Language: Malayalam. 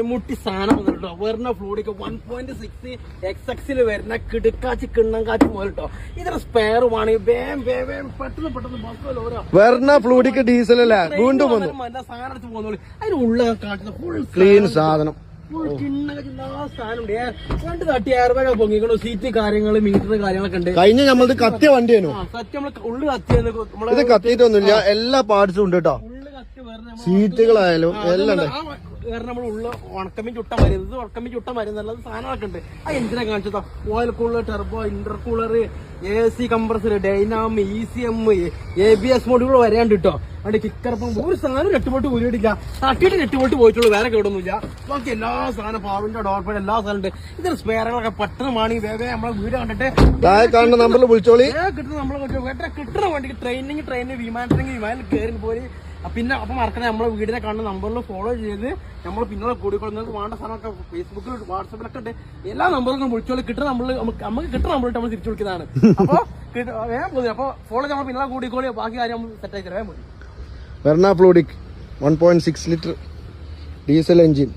മുട്ടി സാധനം വന്നിട്ടോ വരുന്ന ഫ്ലൂഡിക്ക് 1.6 XXൽ വരുന്ന കിടുക്കാച്ചി കിണ്ണം കാച്ചി പോലിട്ടോ ഇതിന് സ്പെയറുമാണ് പെട്ടെന്ന് വരുന്ന ഫ്ലൂഡിക്ക് ഡീസൽ അല്ലേ വീണ്ടും വന്നു സാധനം എടുത്ത് പോകുന്നോളൂ അതിന് ഉള്ള കാട്ടുന്ന ഫുൾ ക്ലീൻ സാധനം രണ്ട് തട്ടി എയർബാഗ് പൊങ്ങിക്കണു സീറ്റ് കാര്യങ്ങള് മീറ്റർ കാര്യങ്ങളൊക്കെ ഉണ്ട് കഴിഞ്ഞ നമ്മളത് കത്തിയ വണ്ടിയാണോ സത്യം നമ്മള് ഉള്ളു കത്തിയെന്ന് ഇത് കത്തിയിട്ടൊന്നുമില്ല എല്ലാ പാർട്സും ഉണ്ട് കേട്ടോ ഉള്ളു കത്തി വരുന്ന സീറ്റുകളായാലും എല്ലാം ഉണ്ട് കാരണം നമ്മൾ ഉള്ള ഉണക്കമ്മീൻ ചുട്ട മരുന്നത് ഉണക്കമ്മീൻ ചുട്ട മരുന്നുള്ളത് സാധനങ്ങളൊക്കെ ഉണ്ട് ആ എന്തിനാ കാണിച്ചതാ oil cooler turbo intercooler AC compressor dynamo ECM ABS മോഡുകൾ വരാണ്ട് കേട്ടോ അവിടെ കിക്കറപ്പം ഒരു സാധനം നെട്ടുപോട്ട് ഊരിയിട്ടില്ല തട്ടിയിട്ട് നെട്ടുപോട്ട് പോയിട്ടുള്ളൂ വേറെ കേടൊന്നുമില്ല ബാക്കി എല്ലാ സാധനം പാവിന്റെ ഡോർപ്പേഡ് എല്ലാ സാധനം ഉണ്ട് ഇതിന് സ്പെയറുകളൊക്കെ പെട്ടെന്ന് മാണി വേഗം നമ്മളെ വീട് കണ്ടിട്ട് കാണുന്ന നമ്പറിൽ വിളിച്ചോളി കിട്ടുന്ന നമ്മളെ കിട്ടുന്ന വണ്ടിക്ക് ട്രെയിനിങ് വിമാനത്തിൽ കയറി പോയി പിന്നെ അപ്പം മറക്കണേ നമ്മളെ വീടിനെ കാണുന്ന നമ്പറിൽ ഫോളോ ചെയ്ത് നമ്മൾ പിന്നെ കൂടിക്കൊള്ളുന്നത് വേണ്ട സാധനമൊക്കെ ഫേസ്ബുക്കിൽ വാട്സാപ്പിലൊക്കെ ഉണ്ട് എല്ലാ നമ്പറും വിളിച്ചോളി കിട്ടുന്ന നമുക്ക് കിട്ടുന്ന നമ്പറിട്ട് നമ്മൾ തിരിച്ചു വിളിക്കുന്നതാണ് അപ്പൊ വേഗം പോയി അപ്പൊ ഫോളോ നമ്മൾ പിന്നെ കൂടിക്കോളി ബാക്കി കാര്യം നമ്മൾ സെറ്റ് ആയി തരാൻ പോയി Verna fluidic 1.6 litre diesel engine